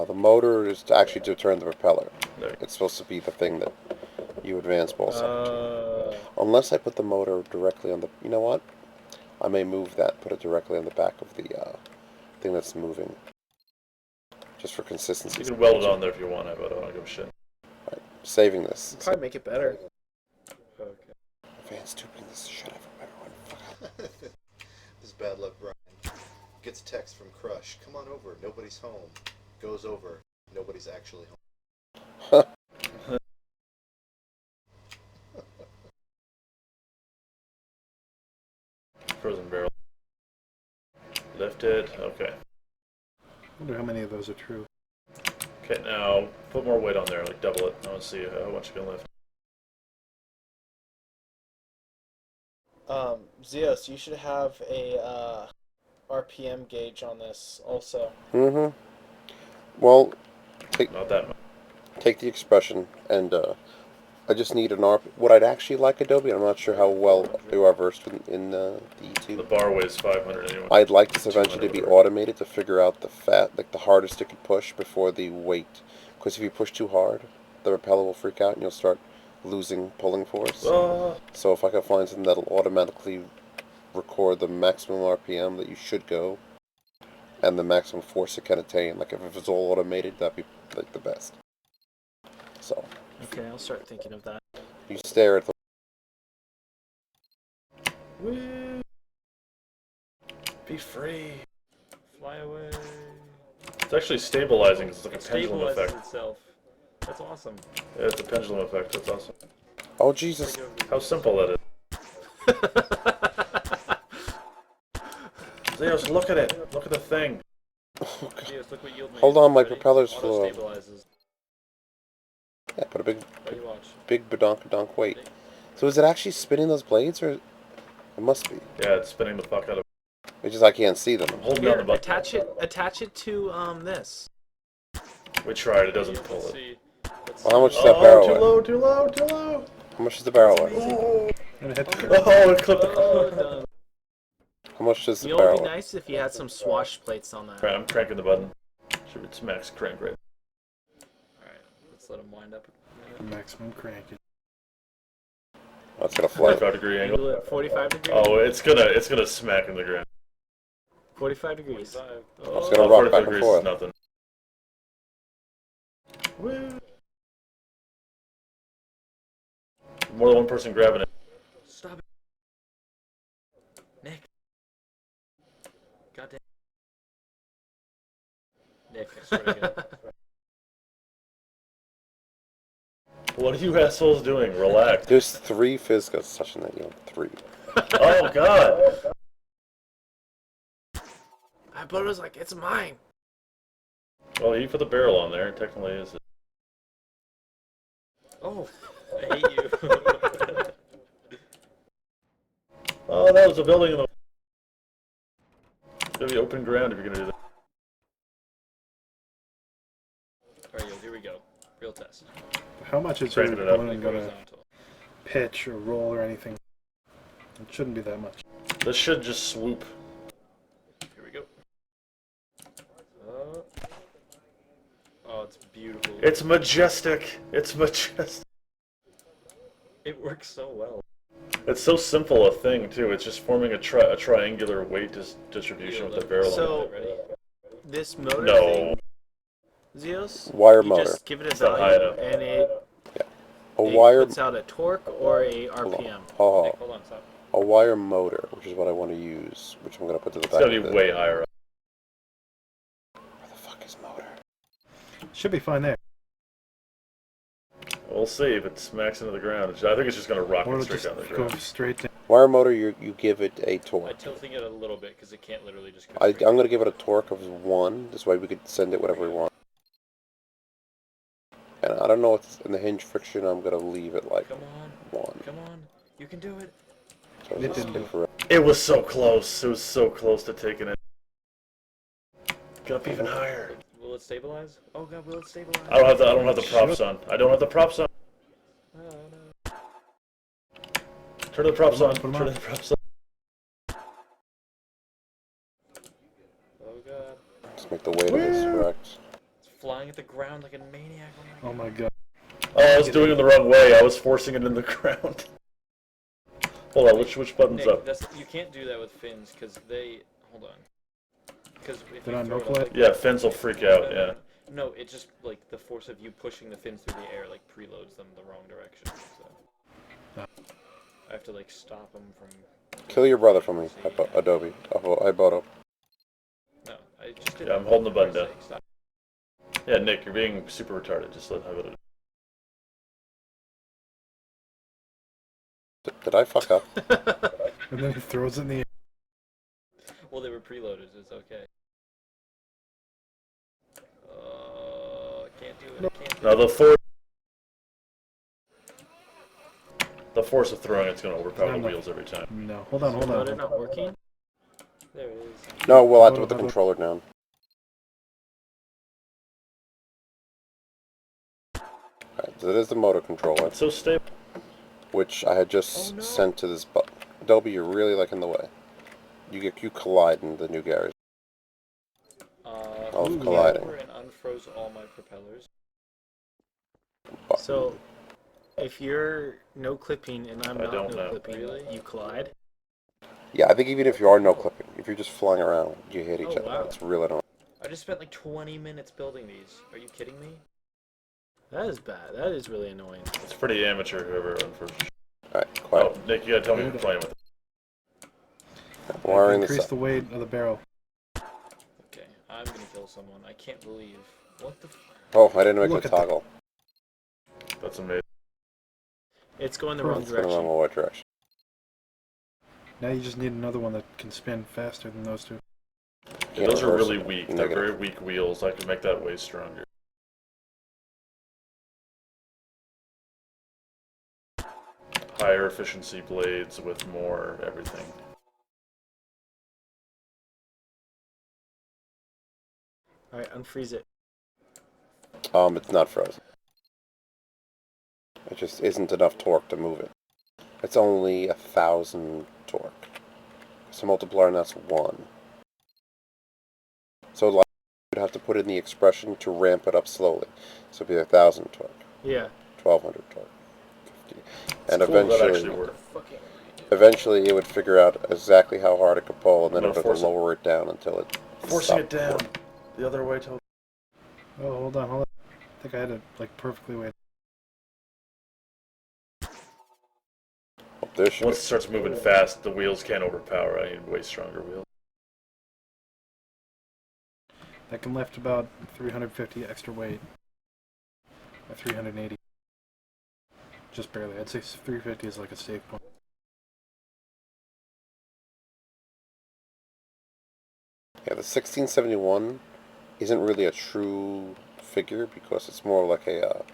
The motor is actually to turn the propeller. It's supposed to be the thing that you advance ball second. Unless I put the motor directly on the... You know what? I may move that, put it directly on the back of the thing that's moving. Just for consistency. You can weld it on there if you want it, but I don't give a shit. Right. Saving this. Probably make it better. Okay. Van's tubing this shit out for everyone. Fuck. This is bad luck, Brian. Gets a text from Crush. Come on over. Nobody's home. Goes over. Nobody's actually home. Frozen barrel. Lift it. Okay. I wonder how many of those are true. Okay, now put more weight on there, like double it. I want to see how much you can lift. Zeus, you should have a RPM gauge on this also. Mm-hmm. Well, Not that much. take the expression, and I just need an RP. What I'd actually like, Adobe, I'm not sure how well you are versed in the The YouTube. bar weighs 500 anyway. I'd like this eventually to be automated to figure out the the hardest it could push before the weight. Because if you push too hard, the propeller will freak out and you'll start losing pulling force. So if I can find something that'll automatically record the maximum RPM that you should go, and the maximum force it can attain, like if it's all automated, that'd be like the best. So Okay, I'll start thinking of that. you stare at the... Woo! Be free. Fly away. It's actually stabilizing. It's like a It pendulum stabilizes effect. itself. That's awesome. Yeah, it's a pendulum effect. That's awesome. Oh Jesus! How simple that is. Zeus, look at it. Look at the thing. Zeus, look what yield Hold made. on, my Ready? propeller's Auto full. stabilizes. Yeah, put a big Ready, watch. badonk weight. So is it actually spinning those blades, or it must be? Yeah, it's spinning the fuck out of. It's just I can't see them. I'm holding down Here, the button. attach it to this. We tried. It doesn't pull Let's it. see. Let's Well, how much see. is that barrel too weigh? low, too low, too low. How much is the barrel weigh? And it had Oh, it clipped the. Oh, done. How much does the You know what barrel would be weigh? nice if you had some swash plates on that. Right, I'm cranking the button. Should it's max crank rate. Alright, let's let him wind up. maximum cranking. Oh, it's gonna fly. 45-degree angle. Angle it 45 degrees. Oh, it's gonna smack in the ground. 45 degrees. 45. It's gonna rock 45 back and degrees forth. is nothing. Woo. More than one person grabbing it. Stop it. Nick. Goddamn. Nick, I swear to God. What are you assholes doing? Relax. There's 3 physicals touching that yield. 3. Oh god. I but it was like, it's mine. Well, you put the barrel on there. It technically is. Oh, I hate you. Oh, that was a building in the. It's gonna be open ground if you're gonna do that. Alright, yo, here we go. Real test. How much is Cranking really it up. going to Horizontal. pitch or roll or anything? It shouldn't be that much. This should just swoop. Here we go. Oh, it's beautiful. It's majestic. It's majestic. It works so well. It's so simple a thing too. It's just forming a triangular weight distribution with the barrel. So- on it. Ready? This motor No. thing, Zeus, Wire you motor. just give it a It's not high value enough. and it A wire. puts out a torque or a Hold on. RPM. Oh, Nick, hold on, stop. a wire motor, which is what I want to use, which I'm gonna put to the It's back. gotta of be the... way higher up. Where the fuck is motor? Should be fine there. We'll see if it smacks into the ground. I think it's just gonna rock Or it it'll straight just down the go ground. straight down. Wire motor, you give it a I'm torque. tilting it a little bit because it can't literally just go I'm straight. gonna give it a torque of 1. This way we could send it whatever we want. And I don't know what's in the hinge friction. I'm gonna leave it like Come on, 1. come on. You can do it. So It it's didn't do it. infrared. It was so close. It was so close to taking it. Get up even higher. Will it stabilize? Oh god, will it stabilize? I don't have the props on. I don't have the props on. Oh, no. Turn the props on. Put 'em Turn on. the props on. make the weight of this correct. It's flying at the ground like a maniac. Oh my god. Oh, I was doing it the wrong way. I was forcing it in the ground. Hold on, which button's Nick, up? you can't do that with fins because they. Hold on. Because if They're you on throw no it up fly? like Yeah, that- fins will freak out, No, yeah. No, it just like the force of you pushing the fins through the air like preloads them the wrong direction. So I have to like stop them from. Kill your brother for me, Adobe. Iboto. No, I just did. Yeah, I'm holding the button down. Stop. Yeah, Nick, you're being super retarded. Just let have it. Did I fuck up? And then he throws it in the air. Well, they were preloaded. It's okay. Can't do it. Can't do Now it. the force of throwing it's going to overpower the No. wheels every time. No. Hold on, hold Is on. it not working? There it is. No, we'll have to Hold put the on. controller down. Alright, so that is the motor controller, It's so stable. which I had just sent to this button. Adobe, you're really like in the way. You collide in the new garage. Flew colliding. over and unfroze all my propellers. So, if you're no clipping and I'm I not don't no know. clipping, Really? you collide? Yeah, I think even if you are no clipping, if you're just flying around, you hit each Oh, other. wow. It's real annoying. I just spent like 20 minutes building these. Are you kidding me? That is bad. That is really annoying. It's pretty amateur, whoever unfortunately. Alright, Oh, quiet. Nick, you gotta tell me you're playing with it. Wiring this Increase up. the weight of the barrel. Okay, I'm gonna kill someone. I can't believe. What the Oh, I didn't make Look the at that. toggle. That's amazing. It's going the wrong It's going the direction. wrong direction. Now you just need another one that can spin faster than those two. Yeah, those are reverse really it. weak. They're Negative. very weak wheels. I could make that way stronger. Higher efficiency blades with more everything. Alright, unfreeze it. It's not frozen. It just isn't enough torque to move it. It's only 1,000 torque. So multiplier, and that's 1. So like, you'd have to put in the expression to ramp it up slowly. So it'd be 1,000 torque, Yeah. 1,200 torque, 50. It's And cool that eventually, actually worked. eventually it would figure out exactly how hard it could pull, and then it I'm would gonna have to force it. lower it down until it Forcing it stopped down. working. The other way, totally. Oh, hold on, hold on. I think I had it like perfectly weighted. Oh, there should Once it be. starts moving fast, the wheels can't overpower. I need way stronger wheels. That can lift about 350 extra weight. Or 380. Just barely. I'd say 350 is like a safe point. Yeah, the 1671 isn't really a true figure because it's more like a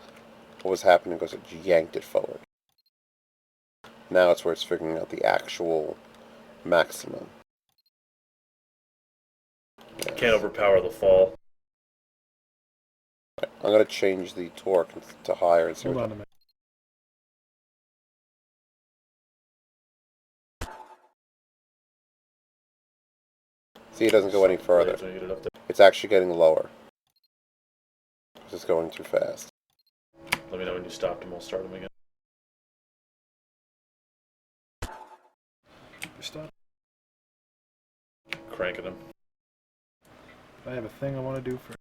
what was happening because it yanked it forward. Now it's where it's figuring out the actual maximum. Yes. Can't overpower the fall. I'm gonna change the torque to higher and see Hold what on a minute. See, it doesn't go any further. Blades when you get it up there. It's actually getting lower. It's just going too fast. Let me know when you stopped and we'll start them again. You're stopped. Cranking them. I have a thing I want to do for.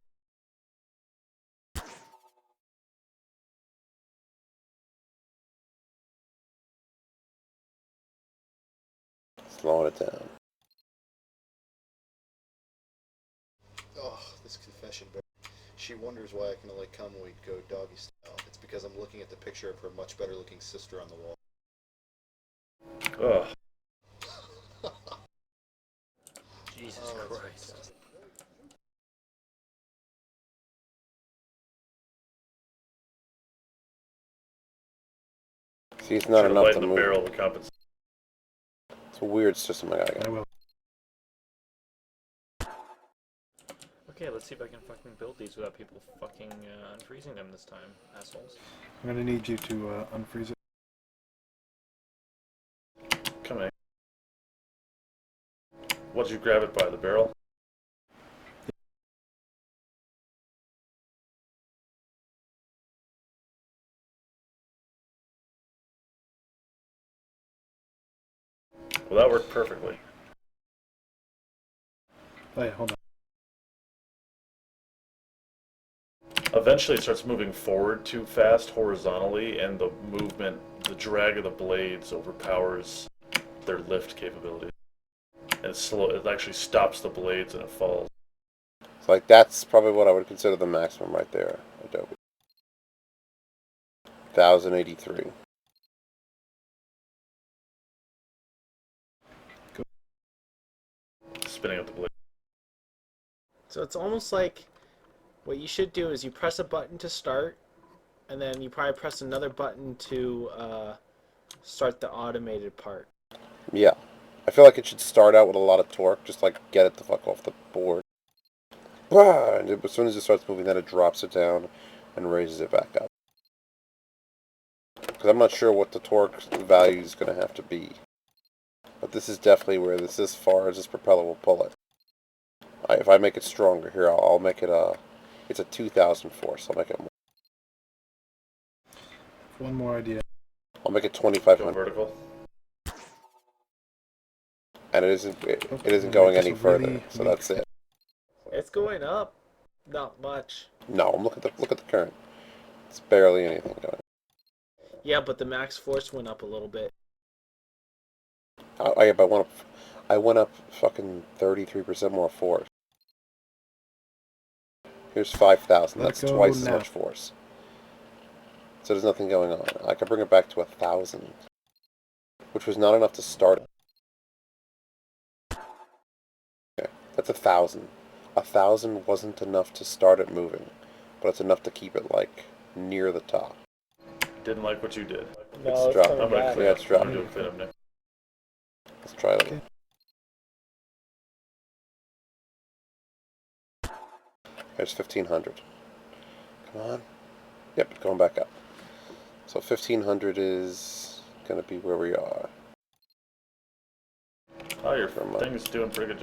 Slowing it down. Oh, this confession. She wonders why I can only come when we go doggy style. It's because I'm looking at the picture of her much better looking sister on the wall. Ugh. Jesus Oh, that's Christ. fantastic. See, it's not Should've enough to lightened the move. barrel to compensate. It's a weird system I got. I will. Okay, let's see if I can fucking build these without people fucking unfreezing them this time, assholes. I'm gonna need you to unfreeze it. Come on. What did you grab it by? The barrel? Well, that worked perfectly. Oh yeah, hold on. Eventually, it starts moving forward too fast horizontally, and the movement, the drag of the blades overpowers their lift capability. And it's slow. It actually stops the blades and it falls. So like that's probably what I would consider the maximum right there. Adobe. 1083. Spinning up the blade. So it's almost like what you should do is you press a button to start, and then you probably press another button to start the automated part. Yeah. I feel like it should start out with a lot of torque, just like get it the fuck off the board. And as soon as it starts moving, then it drops it down and raises it back up. Because I'm not sure what the torque value is going to have to be. But this is definitely where this, as far as this propeller will pull it. If I make it stronger here, I'll make it it's a 2000 force. I'll make it more. One more idea. I'll make it Go 2500. vertical. And it isn't We'll going make this any a further. really So that's it. It's going up, not much. No, look at the current. It's barely anything going. Yeah, but the max force went up a little bit. I went up fucking 33% more force. Here's 5,000. Let it That's go twice as now. much force. So there's nothing going on. I can bring it back to 1,000, which was not enough to start it. Okay, that's 1,000. 1,000 wasn't enough to start it moving, but it's enough to keep it like near the top. Didn't like what you did. No, it's dropped. coming I'm gonna back. clean Yeah, up. it's I'm dropping. gonna do a clean up next. Let's try it. Okay. There's 1,500. Come on. Yep, going back up. So 1,500 is going to be where we are. Oh, your Never mind. thing's doing pretty good.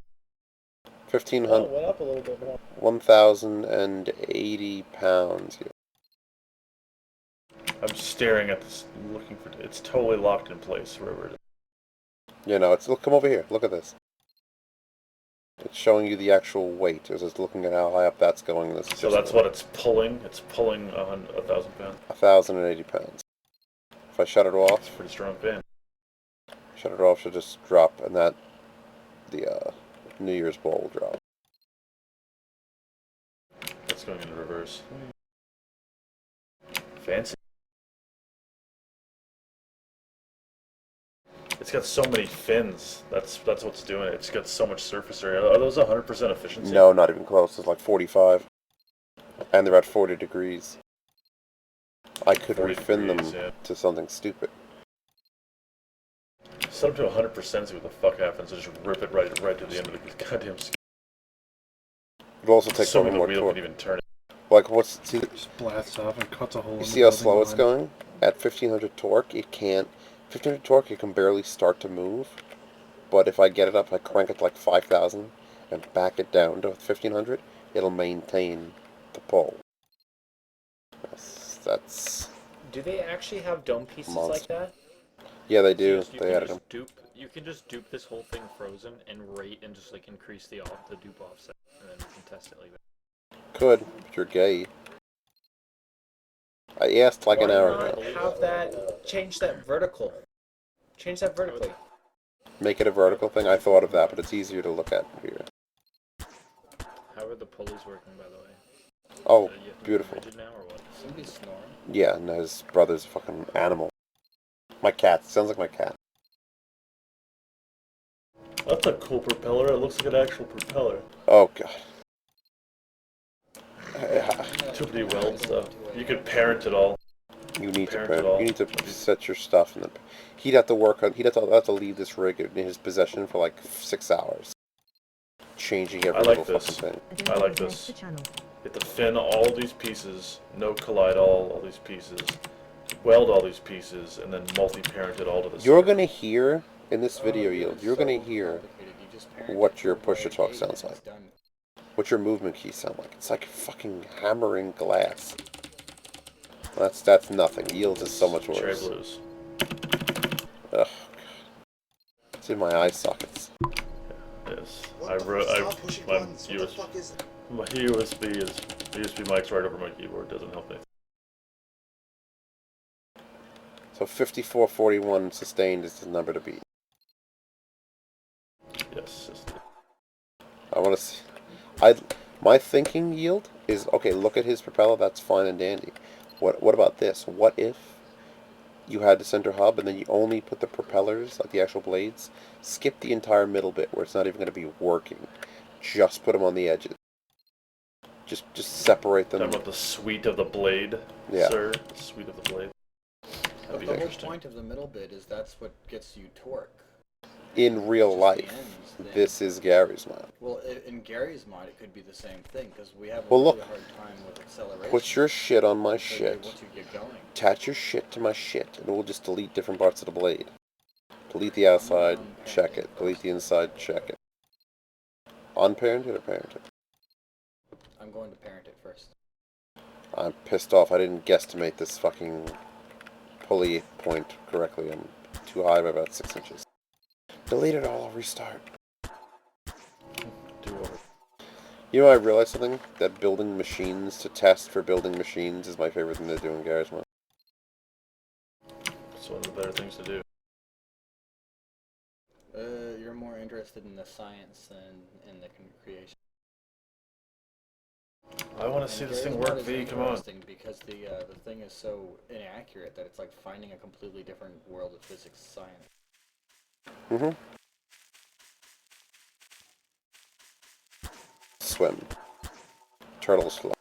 1,500, went up a little bit more. 1,080 pounds here. I'm staring at this, looking for. It's totally locked in place wherever it is. You know, come over here. Look at this. It's showing you the actual weight. It's just looking at how high up that's going. This is So just that's what it's pulling. It's pulling 1,000 pounds. 1,080 pounds. If I shut it It's off, a pretty strong fan. shut it off should just drop, and that the New Year's ball will drop. That's going into reverse. Fancy. It's got so many fins. That's what's doing it. It's got so much surface area. Are those 100% efficiency? No, not even close. It's like 45, and they're at 40 degrees. I could 40 refin them degrees, yeah. to something stupid. Set them to 100%. See what the fuck happens. And just rip it right to the end of the goddamn skin. It also takes a Assuming little the more wheel torque. can even turn it. Like Just blasts off and cuts a hole in you the see how building slow it's line. going? At 1,500 torque, it can't. 1,500 torque, it can barely start to move. But if I get it up, I crank it to like 5,000 and back it down to 1,500, it'll maintain the pull. That's Do they actually have dome pieces Monster. like that? yeah, they do. You They can added them. just dupe. You can just dupe this whole thing frozen and rate and just like increase the dupe offset, and then you can test it like that. Could, but you're gay. I asked like Why an hour not ago. have that? Change that vertical. Change that vertically. Make it a vertical thing. I thought of that, but it's easier to look at here. How are the pulleys working, by the way? Oh, You have to make them beautiful. rigid now, or what? Somebody's snoring. Yeah, and his brother's a fucking animal. My cat. Sounds like my cat. That's a cool propeller. It looks like an actual propeller. Oh, God. Too many welds though. You could parent it all. You need to Parent it all. you need to set your stuff, and then he'd have to work on. He'd have to leave this rig in his possession for like 6 hours, changing every I like little this. fucking thing. Adobe I like has this. left the channel. You have to fin all these pieces, no collide all these pieces, weld all these pieces, and then multi-parent it all to the You're center. gonna hear in this video, Yield. You're gonna hear what your push-to-talk sounds like. What your movement keys sound like. It's like fucking hammering glass. That's nothing. Yield is so much Cherry worse. blues. Ugh. It's in my eye sockets. Yes. Stop pushing buttons. What the fuck is that? My USB mic's right over my keyboard. Doesn't help me. So 5441 sustained is the number to beat. Yes. I want to see. My thinking yield is okay. Look at his propeller. That's fine and dandy. What about this? What if you had the center hub and then you only put the propellers, like the actual blades, skip the entire middle bit where it's not even going to be working. Just put them on the edges. Just separate them. Talking about the suite of the blade, Yeah. sir. The suite of the blade. That'd be The whole interesting. point of the middle bit is that's what gets you torque. In real Just the life, ends, then- this is Gary's mod. Well, in Gary's mod, it could be the same thing because we have a Well, really look. hard time with acceleration. Put your shit on my So shit. once you get going. Attach your shit to my shit, and we'll just delete different parts of the blade. Delete the outside, check it. Delete the inside, check it. Unparented or parented? I'm going to parent it first. I'm pissed off. I didn't guesstimate this fucking pulley point correctly. I'm too high by about 6 inches. Delete it all. Restart. Do over. You know, I realized something. That building machines to test for building machines is my favorite thing to do in Gary's mod. It's one of the better things to do. You're more interested in the science than in the creation. I want to see this thing work, V. Come on. Interesting because the thing is so inaccurate that it's like finding a completely different world of physics science. Mm-hmm. Swim. Turtle slow.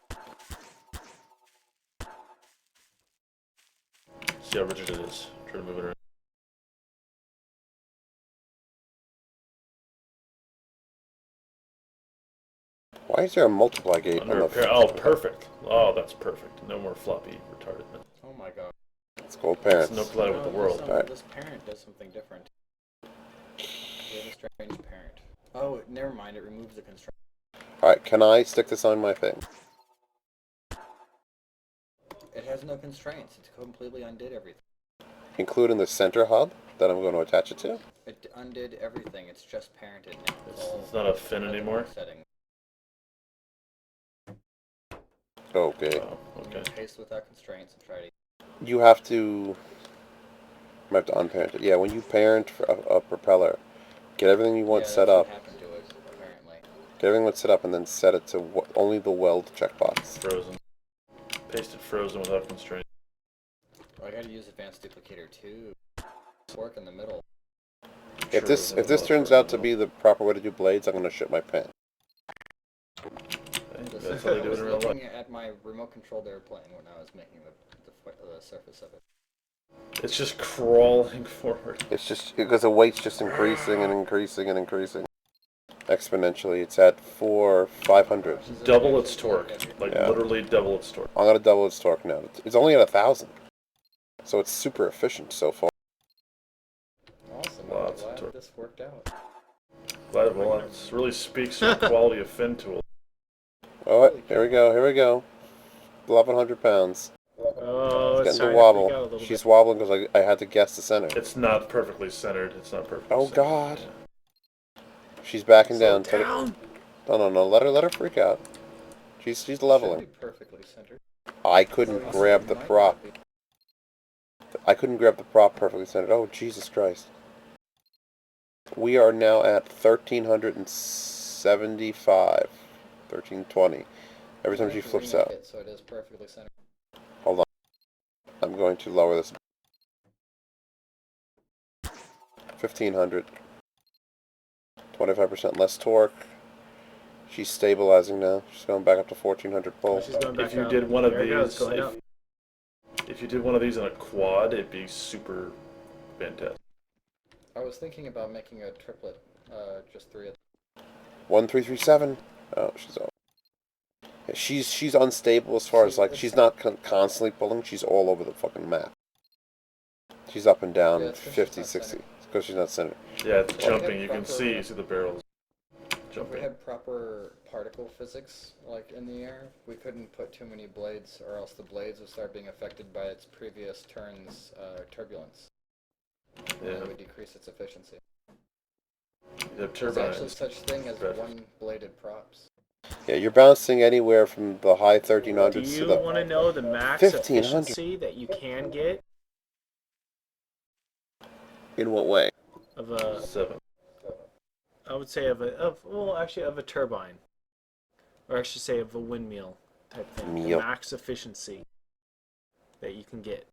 See how rigid it is. Try to move it around. Why is there a multiply gate on the... Oh, perfect. Oh, that's perfect. No more floppy retardedness. Oh my god. Let's go parents. No collide with the world. This parent does something different. We have a strange parent. Oh, never mind. It removes the constraint. Alright, can I stick this on my thing? It has no constraints. It completely undid everything. Including the center hub that I'm going to attach it to? It undid everything. It's just parented now. It's not a fin anymore? Setting. Okay. Oh, okay. Paste without constraints and try to... You have to... I have to unparent it. Yeah, when you parent for a propeller, get everything you want set up. What happened to it, apparently. Get everything that's set up and then set it to only the weld checkbox. Frozen. Paste it frozen without constraint. Oh, I gotta use advanced duplicator too. Work in the middle. If this turns out to be the proper way to do blades, I'm gonna shit my pants. That's how they do it in real life. Looking at my remote controlled airplane when I was making the surface of it. It's just crawling forward. It's just because the weight's just increasing and increasing and increasing exponentially. It's at 500. Double its torque, like Yeah. literally double its torque. I'm gonna double its torque now. It's only at 1,000, so it's super efficient so far. Awesome. Lots I'm of glad torque. this worked out. Well, that really speaks to the quality of fin tool. Oh, here we go. Here we go. 1,100 pounds. Oh, It's it's getting starting to to freak out a wobble. little She's bit. wobbling because I had to guess the center. It's not perfectly centered. It's not perfectly Oh centered. God. She's backing down. Down. No. Let her freak out. She's Should leveling. be perfectly centered. I couldn't grab the prop. I couldn't grab the prop perfectly centered. Oh Jesus Christ. We are now at 1,375. 1,320. Every time she flips out. So it is perfectly centered. Hold on. I'm going to lower this. 1,500. 25% less torque. She's stabilizing now. She's going back up to 1,400 pull. She's going back If you up. did one of There it goes, these, going up. if you did one of these in a quad, it'd be super fantastic. I was thinking about making a triplet, just 3 of 1,337. Oh, she's over. Yeah, she's unstable as far as like she's not constantly pulling. She's all over the fucking map. She's up and down Yeah, it's 'cause she's 50, not 60. centered. It's because she's not centered. Yeah, it's Well, jumping. we You had can proper- see the barrels If we jumping. had proper particle physics, like in the air, we couldn't put too many blades, or else the blades would start being affected by its previous turn's turbulence. And Yeah. it would decrease its efficiency. The There's actually turbines. such thing as Right. one-bladed props. Yeah, you're bouncing anywhere from the high Do 1300s to you the want to know the max 1500. efficiency that you can get In what way? of a? 7. I would say of a turbine, or I should say of a windmill type thing. The Yep. max efficiency that you can get.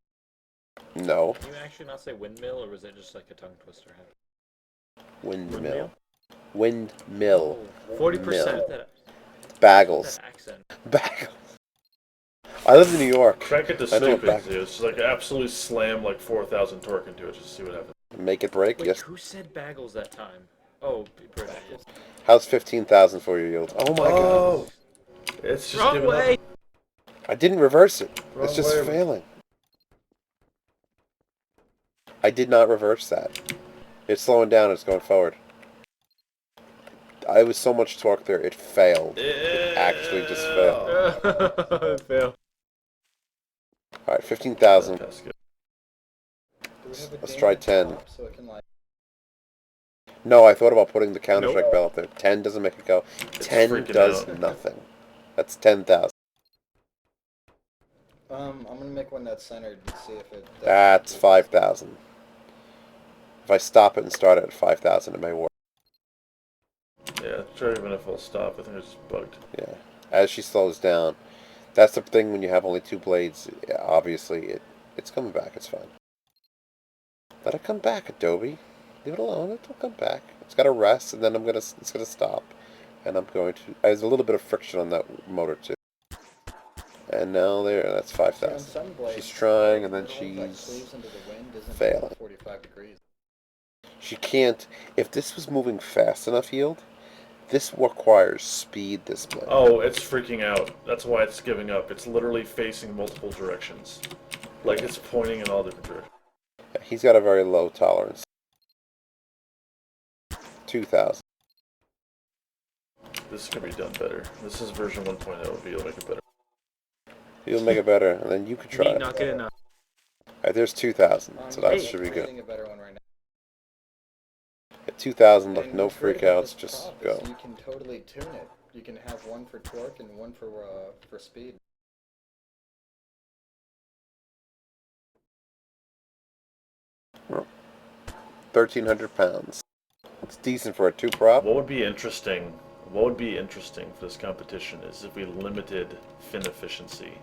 No. Can you actually not say windmill, or was it just like a tongue twister? Windmill. Windmill. 40%. That Bagels. accent. Bagels. I live in New York. Crank it to I know what stupid, dude. It's just like absolutely slam like 4,000 torque into it just to see what happens. Make it break? Wait, Yes. who said bagels that time? Oh, British. How's 15,000 for your yield? Oh my god. It's just Wrong giving way. up. I didn't reverse it. Wrong It's just way. failing. I did not reverse that. It's slowing down. It's going forward. I was so much torque there, it failed. It actually just failed. Fail. Alright, 15,000. That's good. Do we have a Let's ding try at the 10. top so it can like? No, I thought about putting the Counter-Strike bell up there. 10 doesn't make it go. It's 10 freaking does out. nothing. That's 10,000. I'm gonna make one that's centered and see if it. That's 5,000. If I stop it and start it at 5,000, it may work. Yeah, try even if I'll stop. I think it's just bugged. Yeah. As she slows down. That's the thing when you have only 2 blades. Yeah, obviously, it's coming back. It's fine. Let it come back, Adobe. Leave it alone. It'll come back. It's got to rest, and then it's gonna stop. And I'm going to... There's a little bit of friction on that motor, too. And now there, that's 5,000. She's trying, and then she's failing. 45 degrees. She can't... If this was moving fast enough, yield, this requires speed, this blade. Oh, it's freaking out. That's why it's giving up. It's literally facing multiple directions. Like it's pointing in all different directions. Yeah, he's got a very low tolerance. 2,000. This can be done better. This is version 1.0. You'll make it better. You'll make it better, and then you could try Need it. not good enough. Alright, there's 2,000, so that Hey. should be good. Creating a better one right now. At 2,000, look, And no what's great about freakouts, this just prop go. is you can totally tune it. You can have one for torque and one for speed. Well, 1,300 pounds. It's decent for a 2-prop. What would be interesting? What would be interesting for this competition is if we limited fin efficiency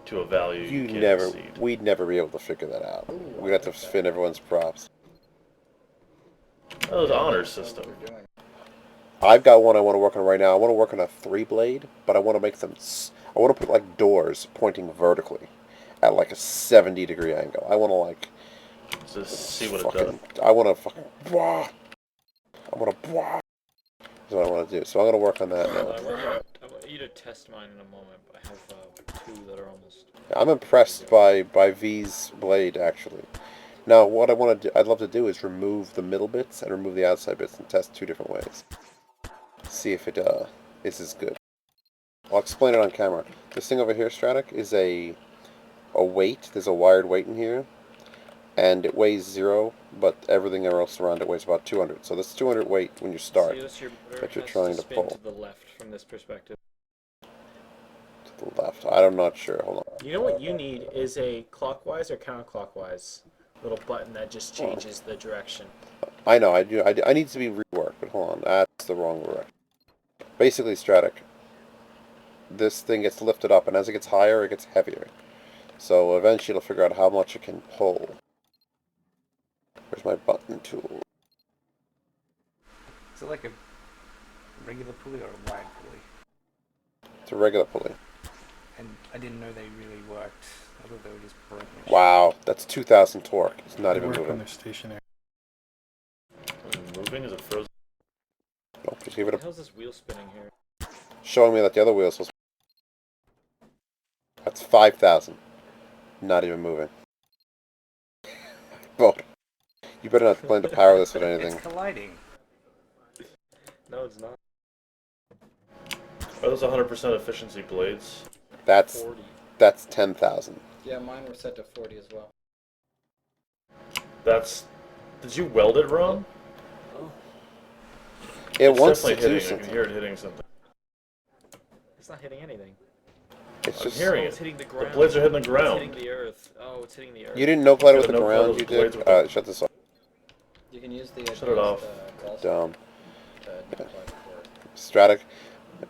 to a value you can't exceed. We'd never be able to figure that out. We'd have to spin everyone's props. Oh, the honor system. I've got one I want to work on right now. I want to work on a 3-blade, but I want to make them... I want to put, like, doors pointing vertically at, like, a 70-degree angle. I want to, like... Just see what it does. I want to fucking... Bwah! I want to... Bwah! That's what I want to do. So I'm going to work on that now. I want you to test mine in a moment, but I have 2 that are almost... I'm impressed by V's blade, actually. Now, what I want to do, I'd love to do is remove the middle bits and remove the outside bits and test 2 different ways. See if it is as good. I'll explain it on camera. This thing over here, Stratic, is a weight. There's a wired weight in here, and it weighs 0, but everything else around it weighs about 200. So this 200 weight when you start See, your motor that you're has trying to spin pull to the left from this perspective. to the left. I'm not sure. Hold on. You know what you need is a clockwise or counterclockwise little button that just changes the direction. I know. I do. I need to be reworked, but hold on. That's the wrong direction. Basically, Stratic. This thing gets lifted up, and as it gets higher, it gets heavier. So eventually it'll figure out how much it can pull. Where's my button tool? Is it like a regular pulley or a wide pulley? It's a regular pulley. And I didn't know they really worked. I thought they were just broken. Wow, that's 2,000 torque. It's not They even work when moving. they're stationary. Is it moving? Is it frozen? Nope, just give it What a... the hell's this wheel spinning here? Showing me that the other wheel's supposed... That's 5,000. Not even moving. Well, you better not plan to power this with anything. It's colliding. No, it's not. Are those 100% efficiency blades? That's 40. 10,000. Yeah, mine were set to 40 as well. That's... Did you weld it wrong? It It's wants to definitely do hitting. I something. can hear it hitting something. It's not hitting anything. It's I'm just hearing It's it. hitting the The ground. blades are hitting the It's ground. hitting the earth. Oh, it's hitting the earth. you didn't no collider You with the gotta no collider ground. with You the blades did. with the- Shut this off. You can use the Shut it off. Gall Dumb. to apply the torque. Stratic.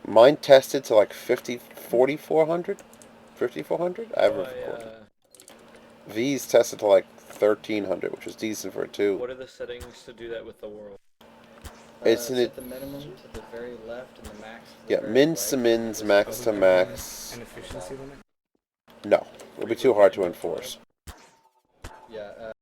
Mine tested to like 4,400. 5,400. I have Oh, it. V's tested to like 1,300, which was decent for a 2. what are the settings to do that with the world? It's in set it. the minimum to the very left and the max to the Yeah, very mins to right. mins, max to max. An efficiency limit? No, it'll be too hard to enforce. Yeah,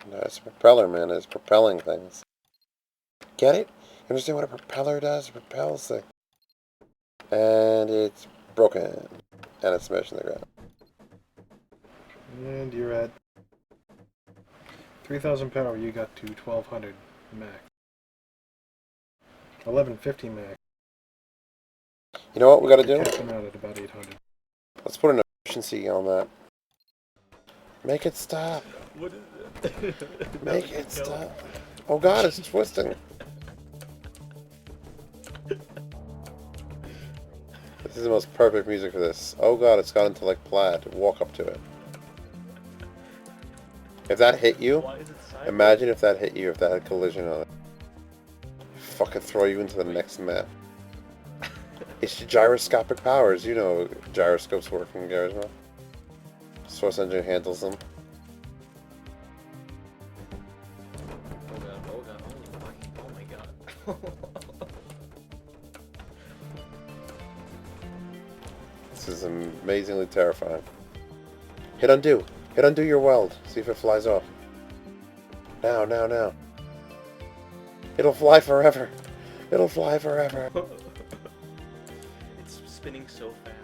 No, it's a propeller, man. It's propelling things. Get it? You understand what a propeller does? It propels things. And it's broken. And it's smashing the ground. And you're at 3,000 power. You got to 1,200 max. 1,150 max. You know what we gotta You're do? capping out at about 800. Let's put an efficiency on that. Make it stop. What is it? Make it stop. Oh god, it's twisting. This is the most perfect music for this. Oh god, it's got into like plaid. Walk up to it. If that hit you, Why is it sideways? imagine if that hit you, if that had collision on it. Fucking throw you into the next map. It's your gyroscopic powers. You know gyroscopes work in Gizmo. Source engine handles them. Oh god, oh god, holy fucking, oh my god. This is amazingly terrifying. Hit undo. Hit undo your weld. See if it flies off. Now, now, now. It'll fly forever. It'll fly forever. It's spinning so fast.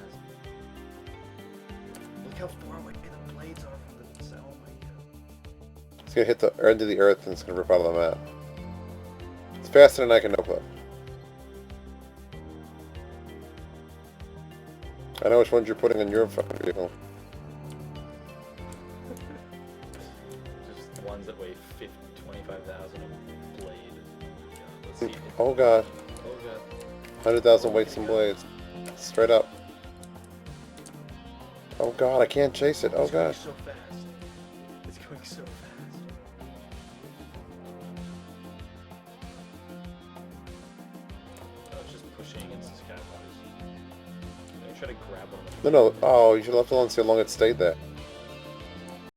Look how far away the blades are from the cell. Oh my god. It's gonna hit the end of the earth and it's gonna rip out of the map. It's faster than I can no-clip. I know which ones you're putting in your fucking vehicle. Just ones that weigh 25,000 a blade. God, let's see. Oh god. Oh god. 100,000 weights and blades. Straight up. Oh god, I can't chase it. Oh It's going god. so fast. It's going so fast. I was just pushing against the sky bars. I'm gonna try to grab one of them. No, no. Oh, you should have left it alone, see how long it stayed there.